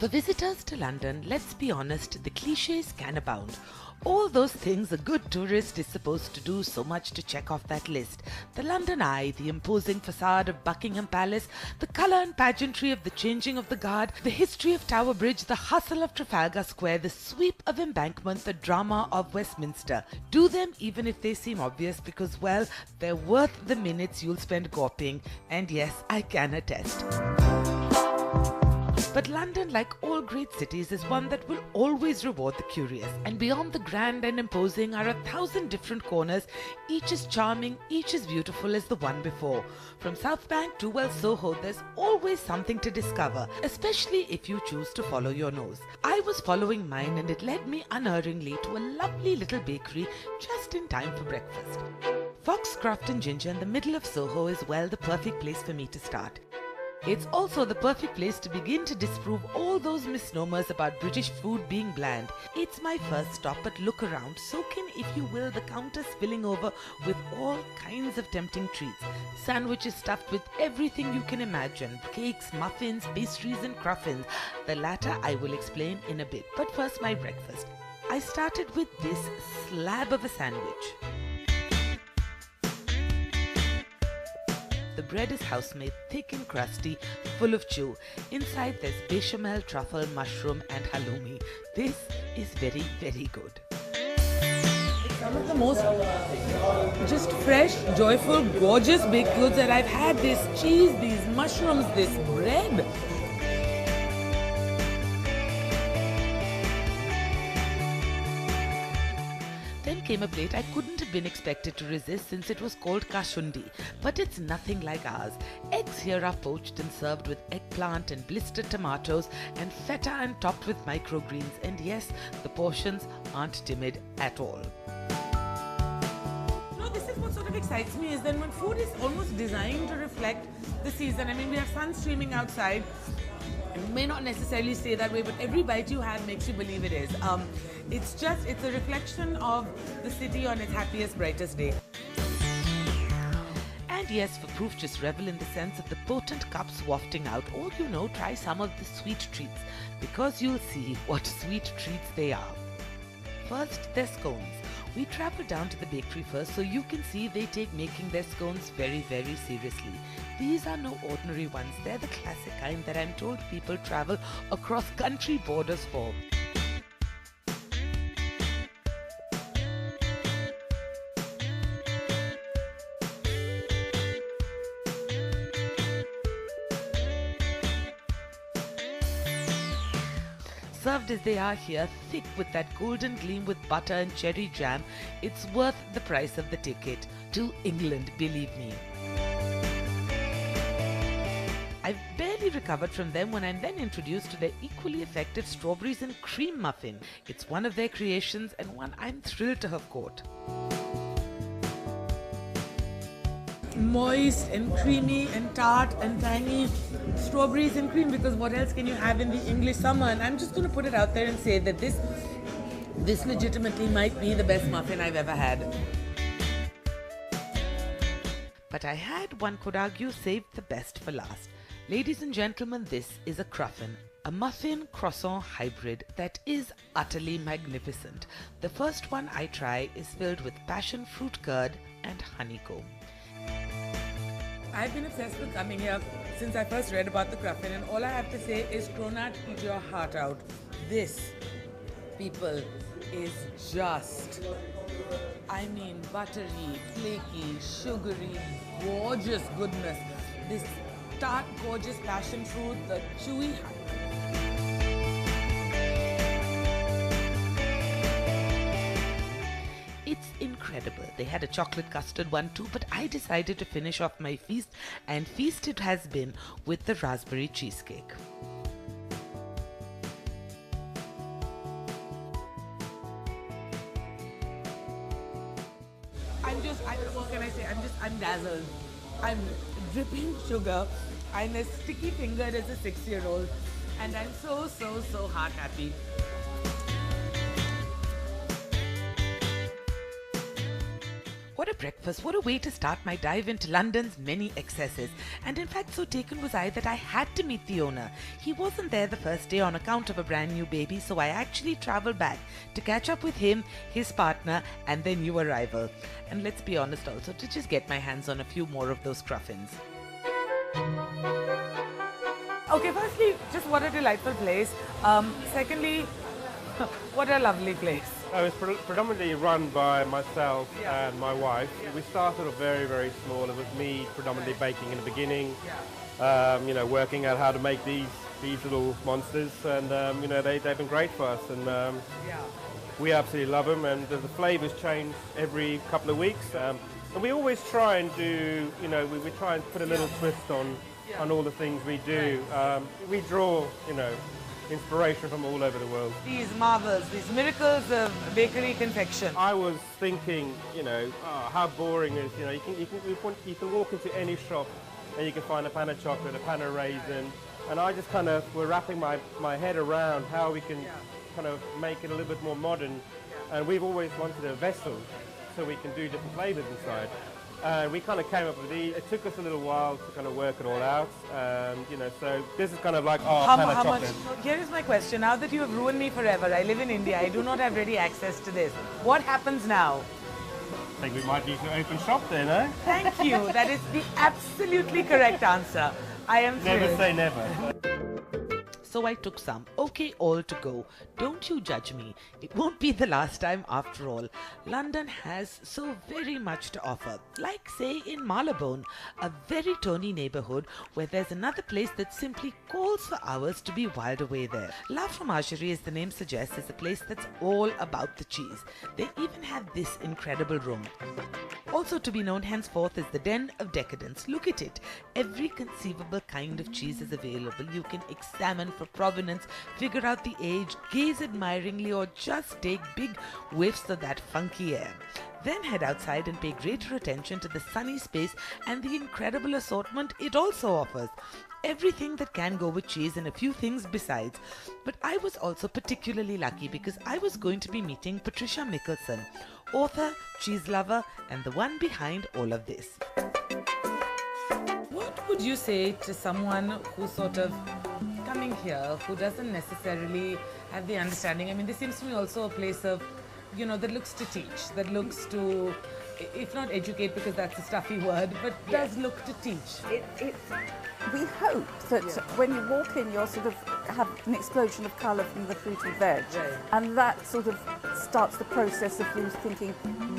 For visitors to London, let's be honest, the cliches can abound. All those things a good tourist is supposed to do, so much to check off that list. The London Eye, the imposing facade of Buckingham Palace, the colour and pageantry of the changing of the guard, the history of Tower Bridge, the hustle of Trafalgar Square, the sweep of Embankment, the drama of Westminster. Do them even if they seem obvious because, well, they're worth the minutes you'll spend gawping. And yes, I can attest. But London, like all great cities, is one that will always reward the curious. And beyond the grand and imposing are 1,000 different corners. Each is charming, each is beautiful as the one before. From South Bank to Soho, there's always something to discover, especially if you choose to follow your nose. I was following mine and it led me unerringly to a lovely little bakery just in time for breakfast. Foxcroft and Ginger in the middle of Soho is, well, the perfect place for me to start. It's also the perfect place to begin to disprove all those misnomers about British food being bland. It's my first stop, but look around, soak in, if you will, the counter spilling over with all kinds of tempting treats. Sandwiches stuffed with everything you can imagine. Cakes, muffins, pastries and cruffins. The latter I will explain in a bit. But first, my breakfast. I started with this slab of a sandwich. The bread is house-made, thick and crusty, full of chew. Inside there's bechamel, truffle, mushroom and halloumi. This is very, very good. It's some of the most just fresh, joyful, gorgeous baked goods that I've had. This cheese, these mushrooms, this bread. Then came a plate I couldn't have been expected to resist since it was called kashundi, but it's nothing like ours. Eggs here are poached and served with eggplant and blistered tomatoes and feta and topped with microgreens, and yes, the portions aren't timid at all. No, this is what sort of excites me, is that when food is almost designed to reflect the season. I mean, we have sun streaming outside. It may not necessarily stay that way, but every bite you have makes you believe it is. It's a reflection of the city on its happiest, brightest day. And yes, for proof, just revel in the sense of the potent cups wafting out, or try some of the sweet treats, because you'll see what sweet treats they are. First, their scones. We travel down to the bakery first so you can see they take making their scones very, very seriously. These are no ordinary ones. They're the classic kind that I'm told people travel across country borders for. Served as they are here, thick with that golden gleam with butter and cherry jam, it's worth the price of the ticket. To England, believe me. I've barely recovered from them when I'm then introduced to their equally effective strawberries and cream muffin. It's one of their creations and one I'm thrilled to have caught. Moist and creamy and tart and tangy strawberries and cream, because what else can you have in the English summer? And I'm just going to put it out there and say that this legitimately might be the best muffin I've ever had. But I had, one could argue, saved the best for last. Ladies and gentlemen, this is a cruffin, a muffin croissant hybrid that is utterly magnificent. The first one I try is filled with passion fruit curd and honeycomb. I've been obsessed with coming here since I first read about the cruffin, and all I have to say is Cronut, eat your heart out. This, people, is just, I mean, buttery, flaky, sugary, gorgeous goodness. This tart, gorgeous passion fruit, the chewy. It's incredible. They had a chocolate custard one too, but I decided to finish off my feast, and feast it has been with the raspberry cheesecake. What can I say? I'm dazzled. I'm dripping sugar. I'm as sticky-fingered as a 6-year-old, and I'm so heart happy. What a breakfast, what a way to start my dive into London's many excesses. And in fact, so taken was I that I had to meet the owner. He wasn't there the first day on account of a brand new baby, so I actually travelled back to catch up with him, his partner, and their new arrival. And let's be honest also, to just get my hands on a few more of those cruffins. Okay, firstly, just what a delightful place. Secondly, what a lovely place. It's predominantly run by myself and my wife. We started off very, very small. It was me predominantly baking in the beginning, working out how to make these little monsters, and they've been great for us, and we absolutely love them. And the flavors change every couple of weeks, and we always try and do, we try and put a little twist on all the things we do. We draw, inspiration from all over the world. These marvels, these miracles of bakery confection. I was thinking, how boring is, you can walk into any shop and you can find a pan of chocolate, a pan of raisin, and I just kind of were wrapping my head around how we can kind of make it a little bit more modern. And we've always wanted a vessel so we can do different flavors inside. We kind of came up with these. It took us a little while to kind of work it all out. So this is kind of like our pan of chocolate. Here is my question. Now that you have ruined me forever, I live in India, I do not have ready access to this. What happens now? I think we might need to open shop there, no? Thank you. That is the absolutely correct answer. I am thrilled. Never say never. So I took some. Okay, all to go. Don't you judge me. It won't be the last time after all. London has so very much to offer. Like say in Marylebone, a very tony neighbourhood where there's another place that simply calls for hours to be whiled away there. La Fromagerie, as the name suggests, is a place that's all about the cheese. They even have this incredible room. Also to be known henceforth as the Den of Decadence. Look at it. Every conceivable kind of cheese is available. You can examine for provenance, figure out the age, gaze admiringly, or just take big whiffs of that funky air. Then head outside and pay greater attention to the sunny space and the incredible assortment it also offers. Everything that can go with cheese and a few things besides. But I was also particularly lucky because I was going to be meeting Patricia Mickelson, author, cheese lover, and the one behind all of this. What would you say to someone who's sort of coming here, who doesn't necessarily have the understanding? I mean, this seems to me also a place of, that looks to teach, that looks to, if not educate because that's a stuffy word, but does look to teach. We hope that when you walk in, you'll sort of have an explosion of colour from the fruit and veg, and that sort of starts the process of you thinking,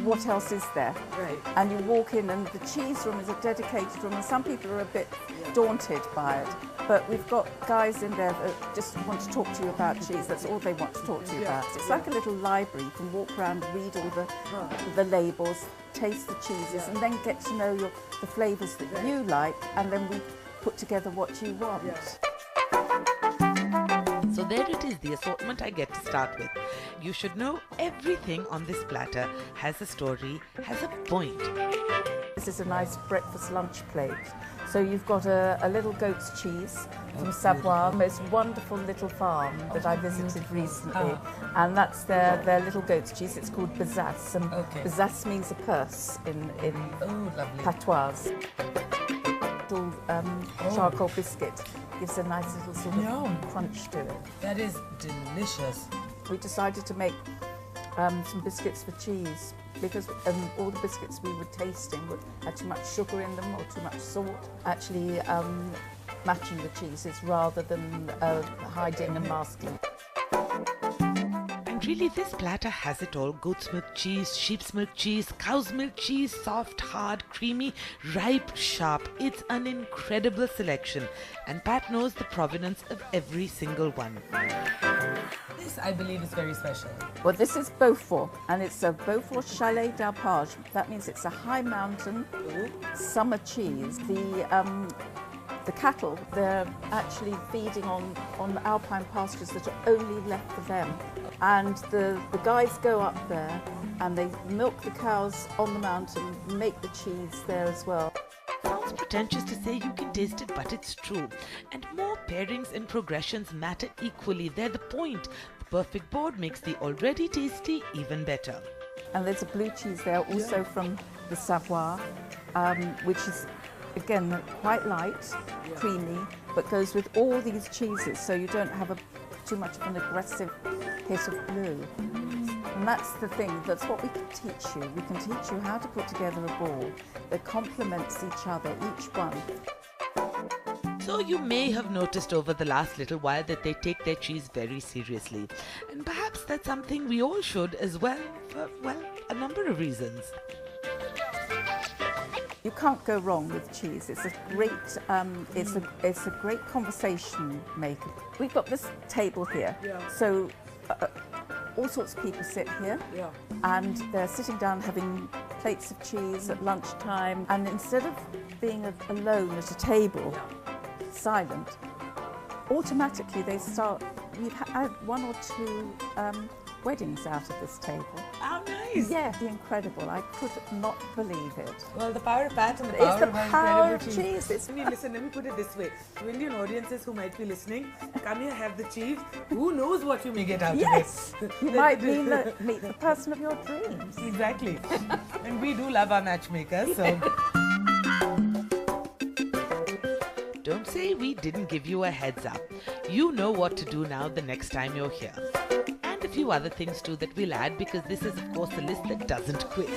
what else is there? Right. And you walk in, and the cheese room is a dedicated room, and some people are a bit daunted by it, but we've got guys in there that just want to talk to you about cheese. That's all they want to talk to you about. It's like a little library. You can walk around, read all the labels, taste the cheeses, and then get to know the flavours that you like, and then we put together what you want. So there it is, the assortment I get to start with. You should know everything on this platter has a story, has a point. This is a nice breakfast lunch plate. So you've got a little goat's cheese from Savoie, the most wonderful little farm that I visited recently. And that's their little goat's cheese. It's called besace. And besace means a purse in patois. Charcoal biscuit gives a nice little sort of crunch to it. That is delicious. We decided to make some biscuits for cheese because all the biscuits we were tasting had too much sugar in them or too much salt. Actually matching the cheeses rather than hiding and masking. Really, this platter has it all. Goat's milk cheese, sheep's milk cheese, cow's milk cheese, soft, hard, creamy, ripe, sharp. It's an incredible selection, and Pat knows the provenance of every single one. This, I believe, is very special. Well, this is Beaufort, and it's a Beaufort Chalet d'Alpage. That means it's a high mountain summer cheese. The cattle, they're actually feeding on alpine pastures that are only left for them. And the guys go up there and they milk the cows on the mountain, make the cheese there as well. Sounds pretentious to say, you can taste it, but it's true. And more pairings and progressions matter equally. They're the point. The perfect board makes the already tasty even better. And there's a blue cheese there also from the Savoie, which is again quite light, creamy, but goes with all these cheeses, so you don't have too much of an aggressive hit of blue. And that's the thing, that's what we can teach you. We can teach you how to put together a ball that complements each other, each one. So you may have noticed over the last little while that they take their cheese very seriously. And perhaps that's something we all should as well, for, well, a number of reasons. You can't go wrong with cheese. It's a great, it's a great conversation maker. We've got this table here, so all sorts of people sit here, and they're sitting down having plates of cheese at lunchtime. And instead of being alone at a table, silent, automatically they start. We've had one or two weddings out of this table. How nice! Yeah, incredible. I could not believe it. Well, the power of fat and the It's power the of power incredible of cheese. cheese. Listen, let me put it this way. To Indian audiences who might be listening, come here, have the cheese. Who knows what you may get out Yes, of it? you might meet the person of your dreams. Exactly. And we do love our matchmakers, so... Don't say we didn't give you a heads up. You know what to do now the next time you're here. And a few other things too that we'll add, because this is of course the list that doesn't quit.